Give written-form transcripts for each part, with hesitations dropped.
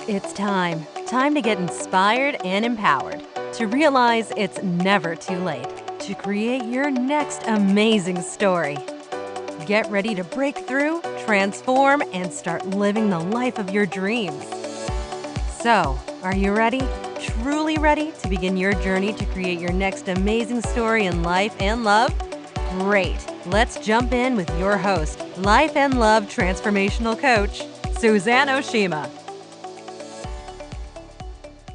It's time. Time to get inspired and empowered. To realize it's never too late to create your next amazing story. Get ready to break through, transform, and start living the life of your dreams. So, are you ready? Truly ready to begin your journey to create your next amazing story in life and love? Great. Let's jump in with your host, Life and Love Transformational Coach, Suzanne Oshima.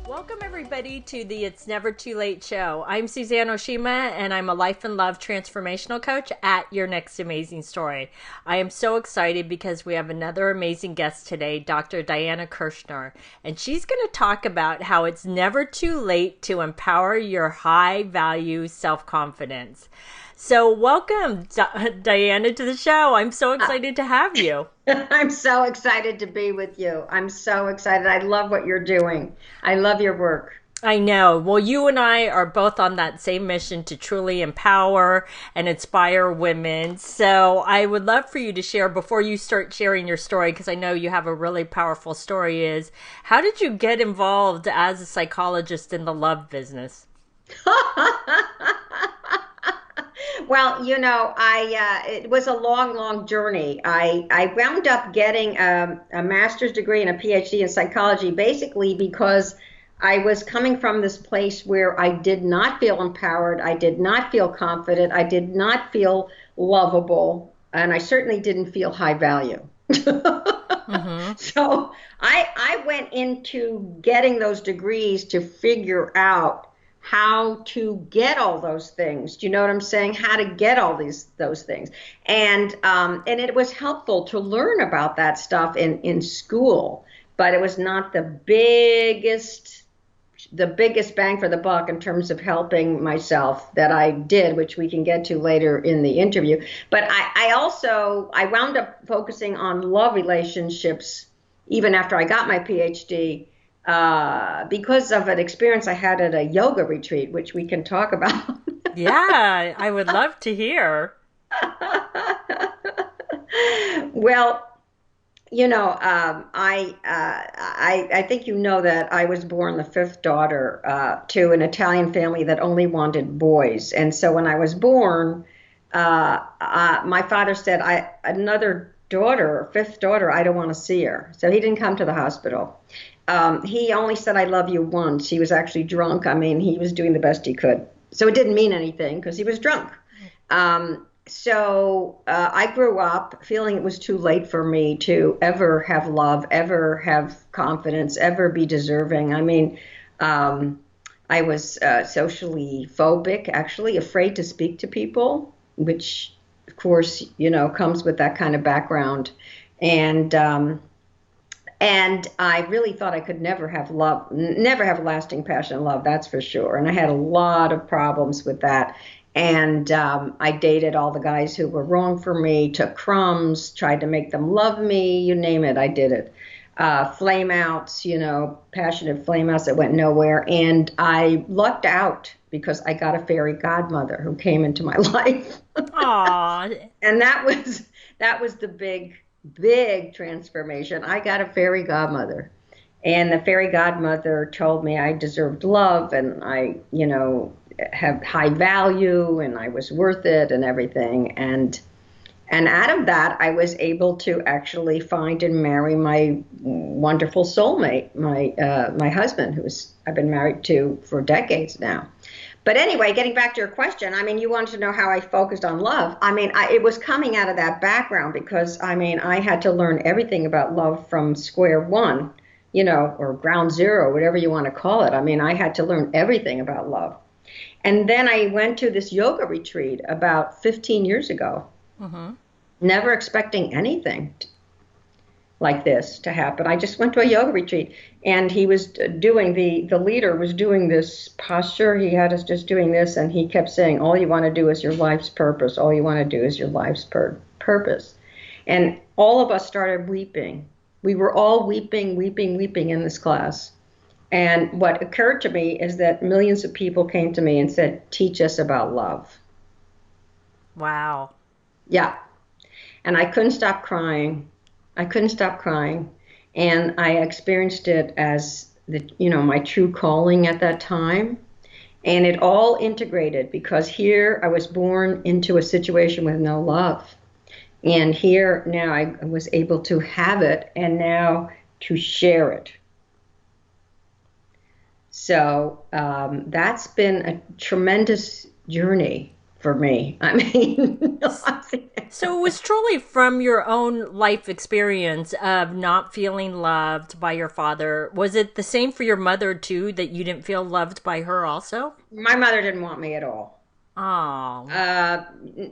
Welcome, everybody, to the It's Never Too Late show. I'm Suzanne Oshima, and I'm a Life and Love Transformational Coach at Your Next Amazing Story. I am so excited because we have another amazing guest today, Dr. Diana Kirschner, and she's going to talk about how it's never too late to empower your high-value self-confidence. So welcome, Diana, to the show. I'm so excited to have you. I'm so excited to be with you. I'm so excited. I love what you're doing. I love your work. I know. Well, you and I are both on that same mission to truly empower and inspire women. So I would love for you to share, before you start sharing your story, because I know you have a really powerful story, is how did you get involved as a psychologist in the love business? Well, it was a long journey. I wound up getting a master's degree and a PhD in psychology, basically because I was coming from this place where I did not feel empowered. I did not feel confident. I did not feel lovable. And I certainly didn't feel high value. Mm-hmm. So I went into getting those degrees to figure out how to get all those things. Do you know what I'm saying? How to get all those things. And it was helpful to learn about that stuff in school, but it was not the biggest bang for the buck in terms of helping myself that I did, which we can get to later in the interview. But I wound up focusing on love relationships even after I got my PhD, because of an experience I had at a yoga retreat, which we can talk about. Yeah, I would love to hear. Well, I think you know that I was born the fifth daughter to an Italian family that only wanted boys. And so when I was born, my father said, another daughter, fifth daughter, I don't want to see her. So he didn't come to the hospital. He only said, I love you once. He was actually drunk. I mean, he was doing the best he could. So it didn't mean anything because he was drunk. So I grew up feeling it was too late for me to ever have love, ever have confidence, ever be deserving. I mean, I was socially phobic, actually afraid to speak to people, which, of course, comes with that kind of background. And I really thought I could never have love, never have lasting passion and love, that's for sure. And I had a lot of problems with that. And I dated all the guys who were wrong for me, took crumbs, tried to make them love me, you name it, I did it. Flame outs, passionate flame outs that went nowhere. And I lucked out because I got a fairy godmother who came into my life. Aww. And that was the big transformation. I got a fairy godmother, and the fairy godmother told me I deserved love, and I, have high value, and I was worth it, and everything. And out of that, I was able to actually find and marry my wonderful soulmate, my husband, I've been married to for decades now. But anyway, getting back to your question, I mean, you wanted to know how I focused on love. I mean, it was coming out of that background because, I mean, I had to learn everything about love from square one, or ground zero, whatever you want to call it. I mean, I had to learn everything about love. And then I went to this yoga retreat about 15 years ago, never expecting anything like this to happen. I just went to a yoga retreat, and he was doing, the leader was doing this posture. He had us just doing this, and he kept saying, all you want to do is your life's purpose. All you want to do is your life's purpose. And all of us started weeping. We were all weeping in this class. And what occurred to me is that millions of people came to me and said, teach us about love. Wow. Yeah. And I couldn't stop crying. And I experienced it as my true calling at that time. And it all integrated because here I was born into a situation with no love. And here now I was able to have it and now to share it. So that's been a tremendous journey for me. I mean, so it was truly from your own life experience of not feeling loved by your father. Was it the same for your mother too, that you didn't feel loved by her also? My mother didn't want me at all. Oh.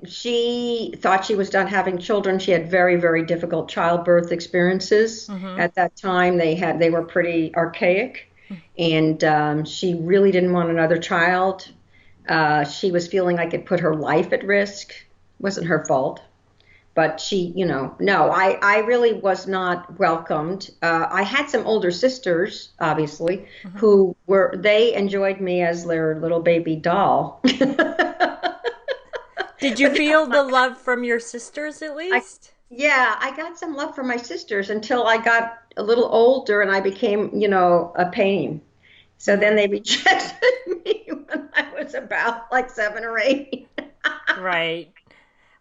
She thought she was done having children. She had very, very difficult childbirth experiences. At that time. They were pretty archaic, and she really didn't want another child. She was feeling like it put her life at risk. It wasn't her fault. But she, no, I really was not welcomed. I had some older sisters, obviously, they enjoyed me as their little baby doll. Did you feel the love from your sisters at least? I got some love from my sisters until I got a little older and I became, a pain. So then they rejected me when I was about like 7 or 8. Right.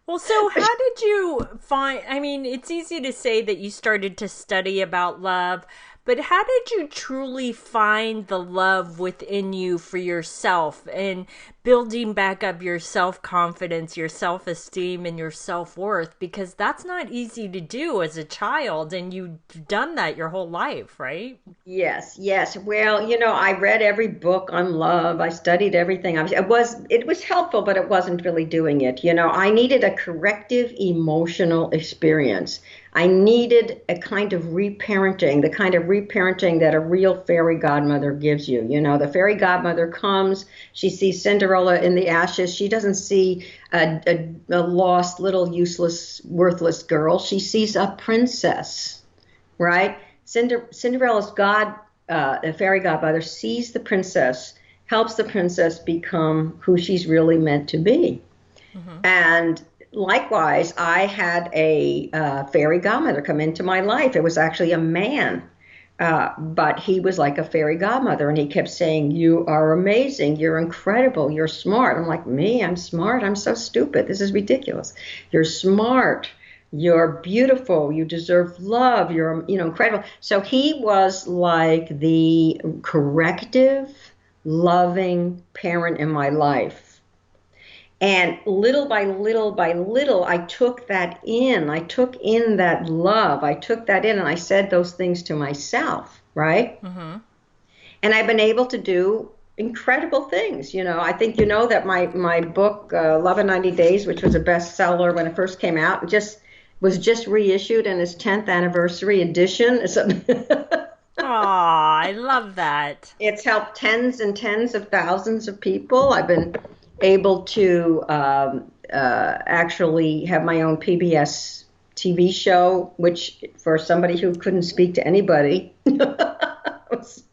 Well, so how did you find, I mean, it's easy to say that you started to study about love, but how did you truly find the love within you for yourself and building back up your self-confidence, your self-esteem, and your self-worth? Because that's not easy to do as a child, and you've done that your whole life, right? Yes. Well, I read every book on love. I studied everything. It was helpful, but it wasn't really doing it. I needed a corrective emotional experience. I needed a kind of reparenting, the kind of reparenting that a real fairy godmother gives you. The fairy godmother comes, she sees Cinderella in the ashes. She doesn't see a lost, little, useless, worthless girl. She sees a princess, right? Cinderella's the fairy godmother, sees the princess, helps the princess become who she's really meant to be. And likewise, I had a fairy godmother come into my life. It was actually a man, but he was like a fairy godmother, and he kept saying, "You are amazing. You're incredible. You're smart." I'm like, "Me? I'm smart? I'm so stupid. This is ridiculous. You're smart. You're beautiful. You deserve love. You're, incredible." So he was like the corrective, loving parent in my life. And little by little, I took that in. I took in that love. I took that in, and I said those things to myself, right? And I've been able to do incredible things. I think that my book, Love in 90 Days, which was a bestseller when it first came out, was just reissued in its 10th anniversary edition. I love that. It's helped tens and tens of thousands of people. I've been able to actually have my own PBS TV show, which for somebody who couldn't speak to anybody was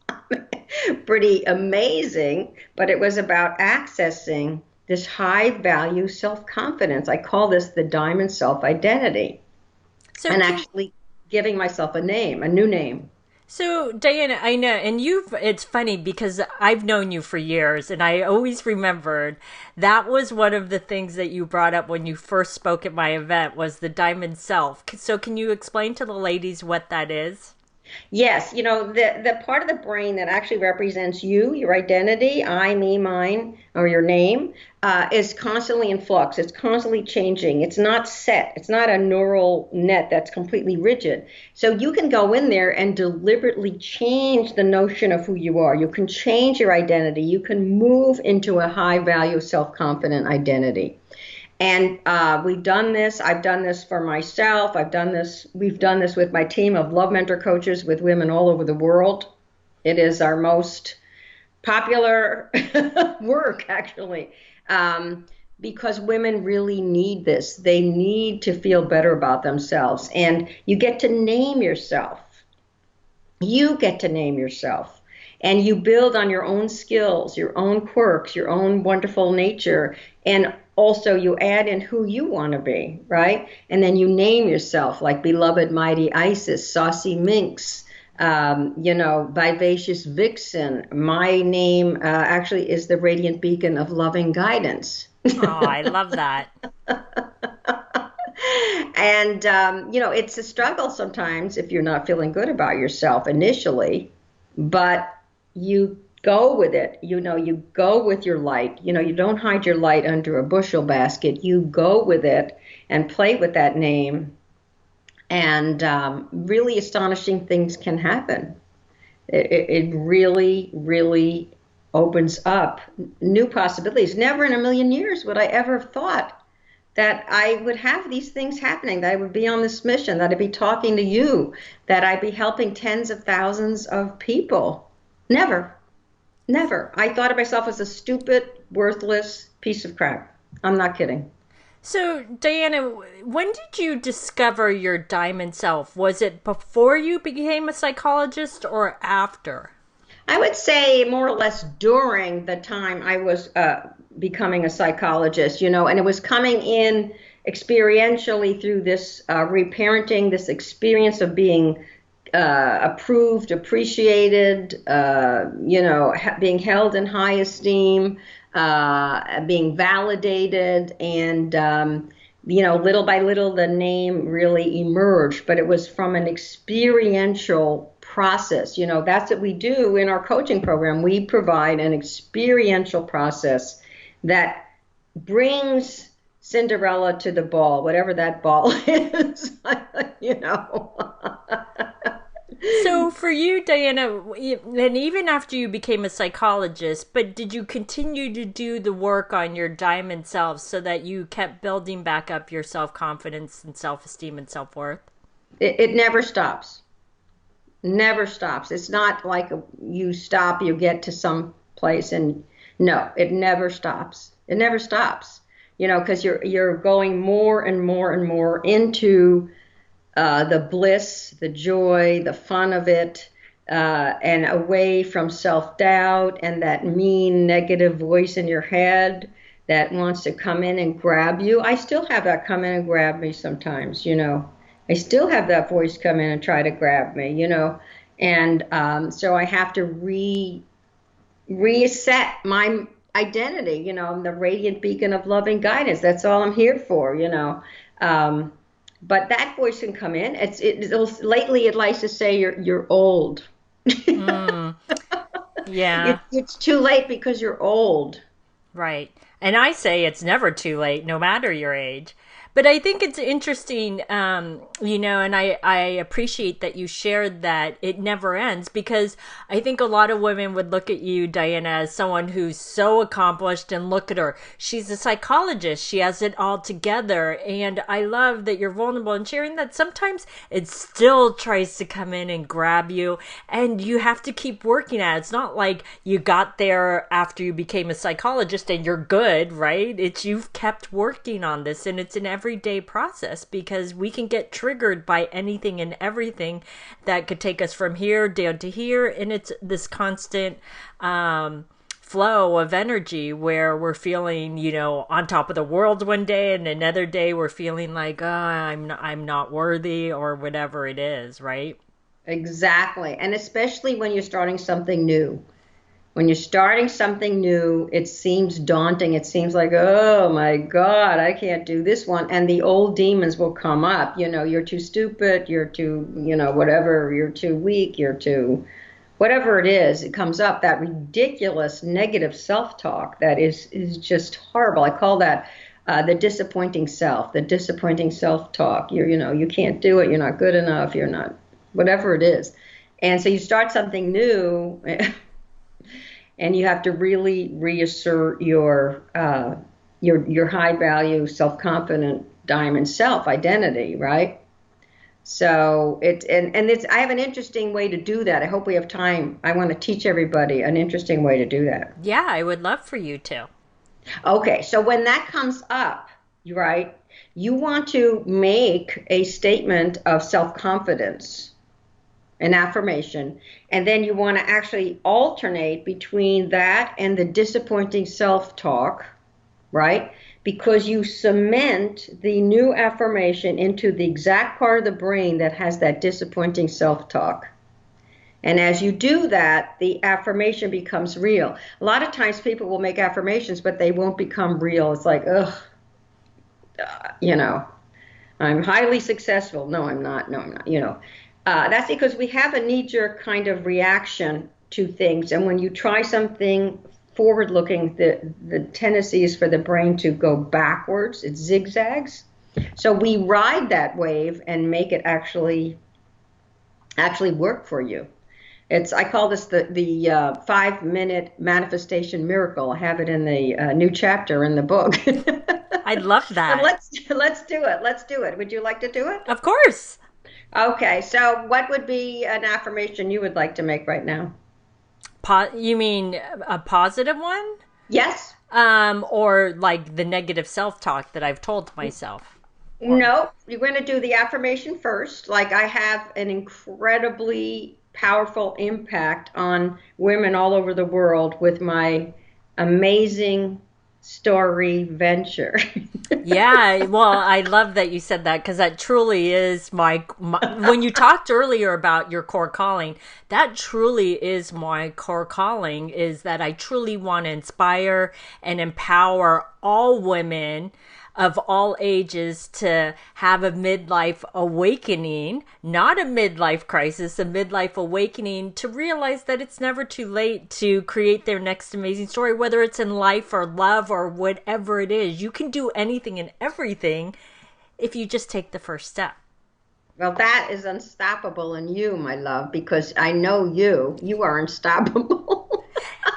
pretty amazing. But it was about accessing this high value self-confidence. I call this the diamond self-identity, and actually giving myself a new name. So, Diana, I know, and it's funny because I've known you for years, and I always remembered that was one of the things that you brought up when you first spoke at my event was the diamond self. So can you explain to the ladies what that is? Yes, the part of the brain that actually represents you, your identity, I, me, mine, or your name, is constantly in flux. It's constantly changing. It's not set. It's not a neural net that's completely rigid. So you can go in there and deliberately change the notion of who you are. You can change your identity. You can move into a high-value, self-confident identity. And we've done this. I've done this for myself. We've done this with my team of love mentor coaches with women all over the world. It is our most popular work, actually, because women really need this. They need to feel better about themselves. And you get to name yourself. You get to name yourself. And you build on your own skills, your own quirks, your own wonderful nature. And also you add in who you want to be, right? And then you name yourself, like beloved mighty Isis, saucy minx, vivacious vixen. My name actually is the radiant beacon of loving guidance. Oh, I love that. And, it's a struggle sometimes if you're not feeling good about yourself initially, but you go with it. You go with your light. You don't hide your light under a bushel basket. You go with it and play with that name. And really astonishing things can happen. It really, really opens up new possibilities. Never in a million years would I ever have thought that I would have these things happening, that I would be on this mission, that I'd be talking to you, that I'd be helping tens of thousands of people. Never. Never. I thought of myself as a stupid, worthless piece of crap. I'm not kidding. So, Diana, when did you discover your diamond self? Was it before you became a psychologist or after? I would say more or less during the time I was becoming a psychologist, and it was coming in experientially through this reparenting, this experience of being approved, appreciated, being held in high esteem, being validated, and little by little the name really emerged. But it was from an experiential process. That's what we do in our coaching program. We provide an experiential process that brings Cinderella to the ball, whatever that ball is. So for you, Diana, and even after you became a psychologist, but did you continue to do the work on your diamond self so that you kept building back up your self-confidence and self-esteem and self-worth? It never stops. Never stops. It's not like you stop, you get to some place, and no, it never stops. It never stops. Because you're going more and more and more into the bliss, the joy, the fun of it, and away from self-doubt and that mean negative voice in your head that wants to come in and grab you. I still have that come in and grab me sometimes, I still have that voice come in and try to grab me, and so I have to reset my identity. I'm the radiant beacon of loving guidance. That's all I'm here for, but that voice can come in. Lately it likes to say you're old. Yeah. It's too late because you're old. Right. And I say it's never too late, no matter your age. But I think it's interesting, and I appreciate that you shared that it never ends, because I think a lot of women would look at you, Diana, as someone who's so accomplished, and look at her. She's a psychologist. She has it all together. And I love that you're vulnerable and sharing that sometimes it still tries to come in and grab you, and you have to keep working at it. It's not like you got there after you became a psychologist and you're good, right? It's you've kept working on this, and it's an everyday process, because we can get triggered by anything and everything that could take us from here down to here, and it's this constant flow of energy where we're feeling on top of the world one day, and another day we're feeling like I'm not worthy, or whatever it is, right? Exactly. And especially when you're starting something new. When you're starting something new, it seems daunting. It seems like, oh my God, I can't do this one. And the old demons will come up. You're too stupid, you're too, whatever, you're too weak, you're too, whatever it is, it comes up. That ridiculous negative self-talk that is just horrible. I call that the disappointing self, self-talk. You can't do it, you're not good enough, you're not, whatever it is. And so you start something new. And you have to really reassert your high value, self-confident diamond self identity, right? So I have an interesting way to do that. I hope we have time. I want to teach everybody an interesting way to do that. Yeah, I would love for you to. Okay, so when that comes up, right, you want to make a statement of self-confidence, an affirmation, and then you want to actually alternate between that and the disappointing self-talk, right? because you cement the new affirmation into the exact part of the brain that has that disappointing self-talk. And as you do that, the affirmation becomes real. A lot of times people will make affirmations, but they won't become real. It's like, ugh, you know, I'm highly successful. No, I'm not. No, I'm not. That's because we have a knee-jerk kind of reaction to things. And when you try something forward-looking, the tendency is for the brain to go backwards. It zigzags. So we ride that wave and make it actually work for you. I call this the 5-minute manifestation miracle. I have it in the new chapter in the book. I love that. Let's do it. Let's do it. Would you like to do it? Of course. Okay. So what would be an affirmation you would like to make right now? You mean a positive one? Yes. Or like the negative self-talk that I've told myself? No, you're going to do the affirmation first. Like, I have an incredibly powerful impact on women all over the world with my amazing story venture. Yeah, well, I love that you said that, because that truly is my when you talked earlier about your core calling, that truly is my core calling, is that I truly want to inspire and empower all women of all ages to have a midlife awakening, not a midlife crisis, a midlife awakening, to realize that it's never too late to create their next amazing story, whether it's in life or love or whatever it is. You can do anything and everything if you just take the first step. Well, that is unstoppable in you, my love, because I know you are unstoppable.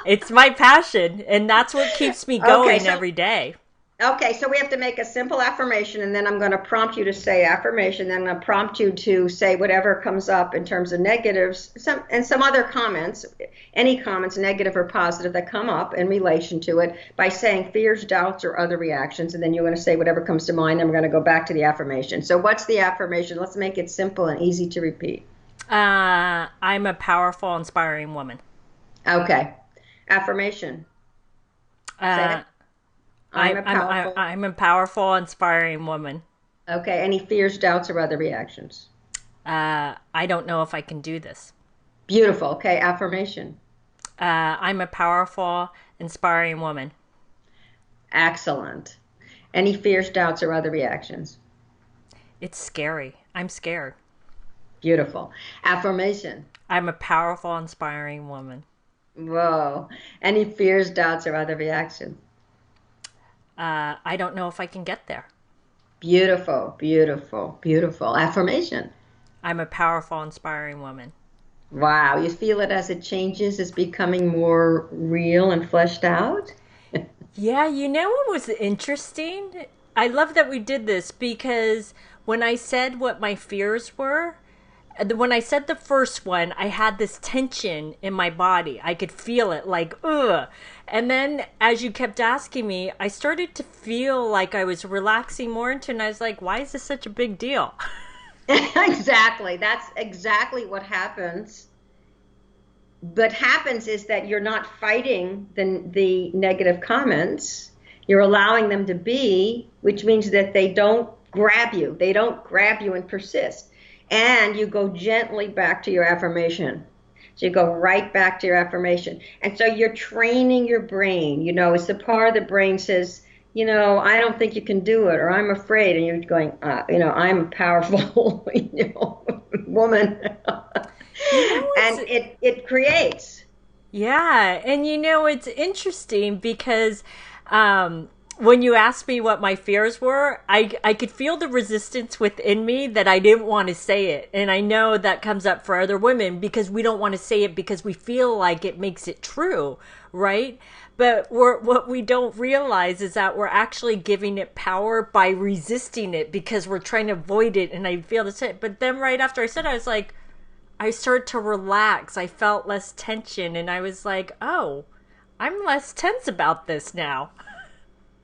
It's my passion, and that's what keeps me going every day. Okay, so we have to make a simple affirmation, and then I'm going to prompt you to say affirmation. Then I'm going to prompt you to say whatever comes up in terms of negatives, some other comments, any comments, negative or positive, that come up in relation to it, by saying fears, doubts, or other reactions. And then you're going to say whatever comes to mind. And we're going to go back to the affirmation. So what's the affirmation? Let's make it simple and easy to repeat. I'm a powerful, inspiring woman. Okay. Affirmation. Say it. I'm a powerful, inspiring woman. Okay. Any fears, doubts, or other reactions? I don't know if I can do this. Beautiful. Okay. Affirmation. I'm a powerful, inspiring woman. Excellent. Any fears, doubts, or other reactions? It's scary. I'm scared. Beautiful. Affirmation. I'm a powerful, inspiring woman. Whoa. Any fears, doubts, or other reactions? I don't know if I can get there. Beautiful, beautiful, beautiful. Affirmation. I'm a powerful, inspiring woman. Wow. You feel it as it changes, it's becoming more real and fleshed out? Yeah, you know what was interesting? I love that we did this, because when I said what my fears were, when I said the first one, I had this tension in my body. I could feel it, like, ugh. And then as you kept asking me, I started to feel like I was relaxing more into it, and I was like, why is this such a big deal? Exactly. That's exactly what happens. What happens is that you're not fighting the negative comments. You're allowing them to be, which means that they don't grab you. They don't grab you and persist. And you go gently back to your affirmation. So you go right back to your affirmation. And so you're training your brain. It's the part of the brain says, I don't think you can do it, or I'm afraid. And you're going, I'm a powerful, woman. And it creates. Yeah. And it's interesting because when you asked me what my fears were, I could feel the resistance within me that I didn't want to say it. And I know that comes up for other women, because we don't want to say it because we feel like it makes it true, right? But what we don't realize is that we're actually giving it power by resisting it, because we're trying to avoid it. And I feel the same. But then right after I said it, I was like, I started to relax. I felt less tension. And I was like, oh, I'm less tense about this now.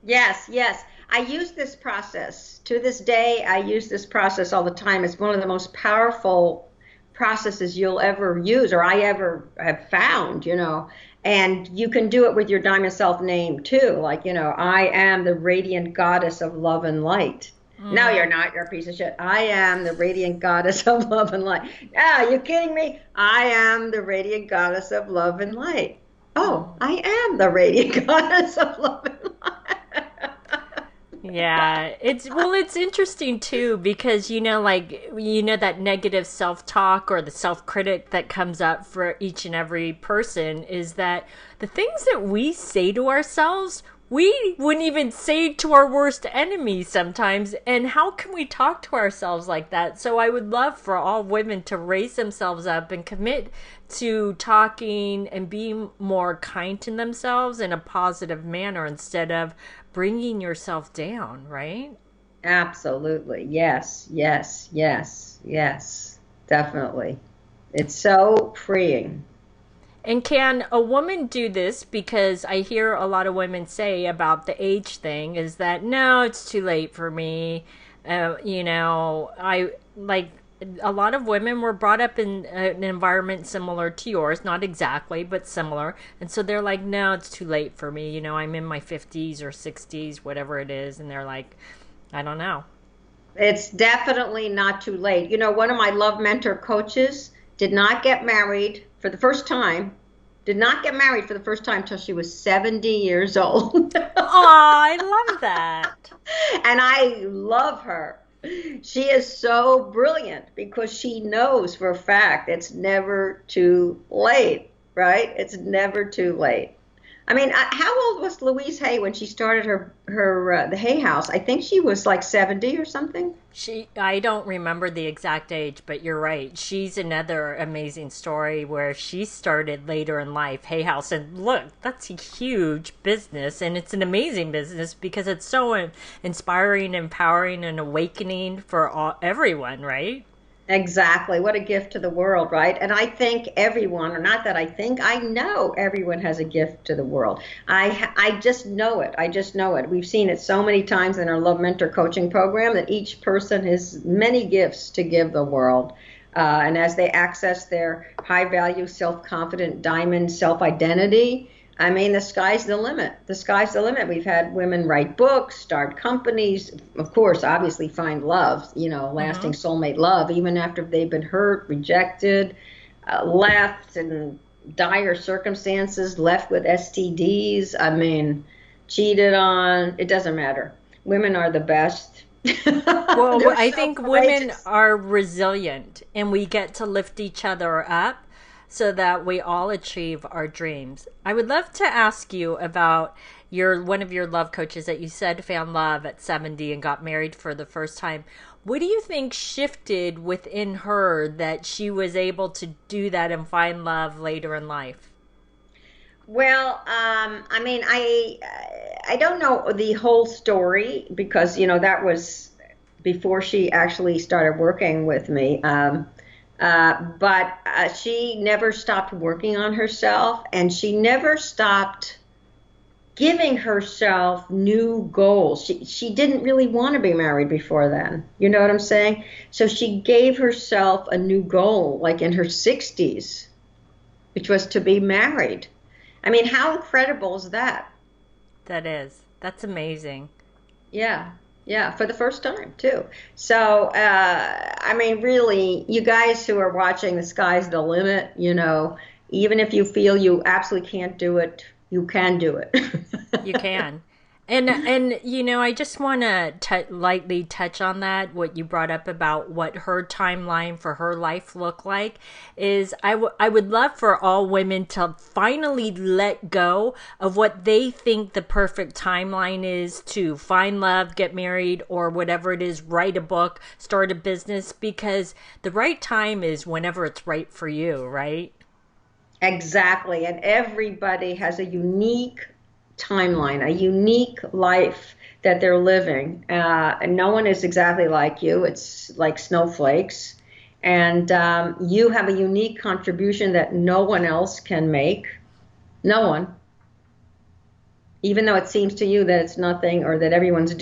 Yes, yes. I use this process. To this day, I use this process all the time. It's one of the most powerful processes you'll ever use or I ever have found, and you can do it with your diamond self name too. Like, I am the radiant goddess of love and light. No, you're not. You're a piece of shit. I am the radiant goddess of love and light. Ah, you kidding me? I am the radiant goddess of love and light. Oh, I am the radiant goddess of love and light. Yeah, it's interesting too because that negative self-talk or the self-critic that comes up for each and every person is that the things that we say to ourselves we wouldn't even say to our worst enemies sometimes. And how can we talk to ourselves like that? So I would love for all women to raise themselves up and commit to talking and being more kind to themselves in a positive manner instead of bringing yourself down, right? Absolutely. Yes, yes, yes, yes, definitely. It's so freeing. And can a woman do this? Because I hear a lot of women say about the age thing is that, no, it's too late for me. I like a lot of women were brought up in an environment similar to yours, not exactly, but similar. And so they're like, no, it's too late for me. I'm in my 50s or 60s, whatever it is. And they're like, I don't know. It's definitely not too late. One of my love mentor coaches did not get married for the first time. Did not get married for the first time till she was 70 years old. Oh, I love that. And I love her. She is so brilliant because she knows for a fact it's never too late, right? It's never too late. I mean, how old was Louise Hay when she started her the Hay House? I think she was like 70 or something. I don't remember the exact age, but you're right. She's another amazing story where she started later in life, Hay House. And look, that's a huge business. And it's an amazing business because it's so inspiring, empowering, and awakening for everyone, right? Exactly. What a gift to the world, right? And I think everyone, or not that I think, I know everyone has a gift to the world. I just know it. I just know it. We've seen it so many times in our Love Mentor coaching program that each person has many gifts to give the world. And as they access their high value, self-confident diamond self-identity, I mean, the sky's the limit. The sky's the limit. We've had women write books, start companies, of course, obviously find love, lasting soulmate love, even after they've been hurt, rejected, left in dire circumstances, left with STDs, cheated on. It doesn't matter. Women are the best. Well, I think women are resilient and we get to lift each other up so that we all achieve our dreams. I would love to ask you about one of your love coaches that you said found love at 70 and got married for the first time. What do you think shifted within her that she was able to do that and find love later in life? Well, I don't know the whole story because, that was before she actually started working with me. But she never stopped working on herself, and she never stopped giving herself new goals. She didn't really want to be married before then. You know what I'm saying? So she gave herself a new goal, like in her 60s, which was to be married. I mean, how incredible is that? That is. That's amazing. Yeah. Yeah, for the first time, too. So, really, you guys who are watching, the sky's the limit, even if you feel you absolutely can't do it, you can do it. You can. And I just want to lightly touch on that, what you brought up about what her timeline for her life looked like, is I would love for all women to finally let go of what they think the perfect timeline is to find love, get married, or whatever it is, write a book, start a business, because the right time is whenever it's right for you, right? Exactly. And everybody has a unique timeline, a unique life that they're living. And no one is exactly like you. It's like snowflakes. And you have a unique contribution that no one else can make. No one. even though it seems to you that it's nothing or that everyone's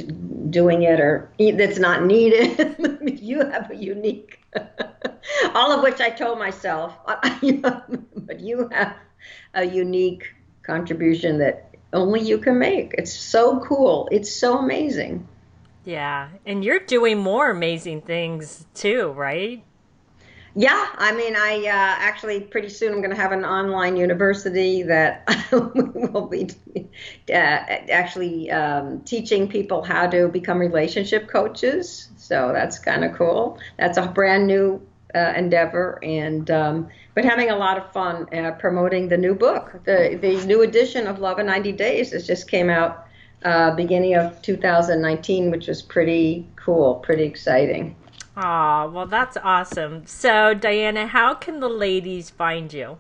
doing it or that's not needed, you have a unique, all of which I told myself, but you have a unique contribution that only you can make. It's so cool. It's so amazing. Yeah. And you're doing more amazing things too, right? Yeah, I mean, I actually pretty soon I'm going to have an online university that will be actually teaching people how to become relationship coaches. So that's kind of cool. That's a brand new endeavor, and but having a lot of fun promoting the new book. The new edition of Love in 90 Days has just came out beginning of 2019, which was pretty cool, pretty exciting. Aw, well, that's awesome. So, Diana, how can the ladies find you?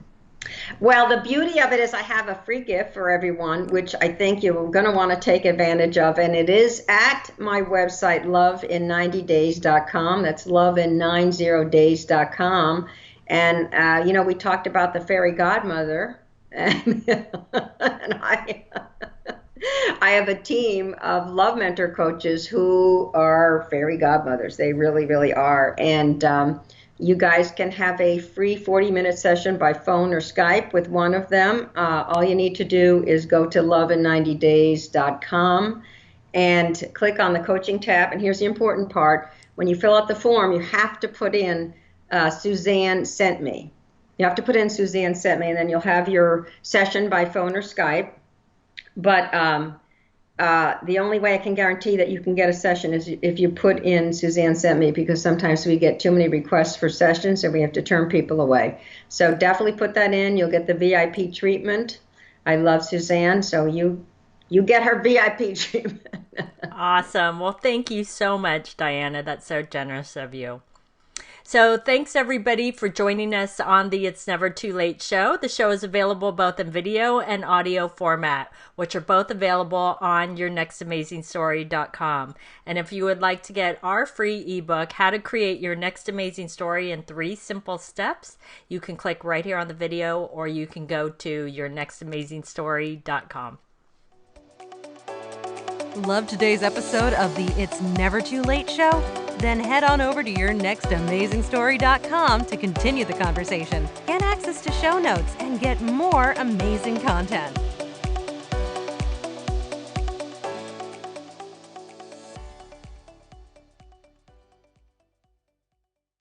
Well, the beauty of it is I have a free gift for everyone, which I think you're going to want to take advantage of. And it is at my website, lovein90days.com. That's lovein90days.com. And, we talked about the fairy godmother. And, I have a team of love mentor coaches who are fairy godmothers. They really, really are. And you guys can have a free 40-minute session by phone or Skype with one of them. All you need to do is go to lovein90days.com and click on the coaching tab. And here's the important part. When you fill out the form, you have to put in Suzanne sent me. You have to put in Suzanne sent me, and then you'll have your session by phone or Skype. But the only way I can guarantee that you can get a session is if you put in Suzanne sent me, because sometimes we get too many requests for sessions and we have to turn people away. So definitely put that in. You'll get the VIP treatment. I love Suzanne, so you get her VIP treatment. Awesome. Well, thank you so much, Diana. That's so generous of you. So thanks everybody for joining us on the It's Never Too Late show. The show is available both in video and audio format, which are both available on yournextamazingstory.com. And if you would like to get our free ebook, How to Create Your Next Amazing Story in 3 Simple Steps, you can click right here on the video, or you can go to yournextamazingstory.com. Love today's episode of the It's Never Too Late show? Then head on over to yournextamazingstory.com to continue the conversation, get access to show notes, and get more amazing content.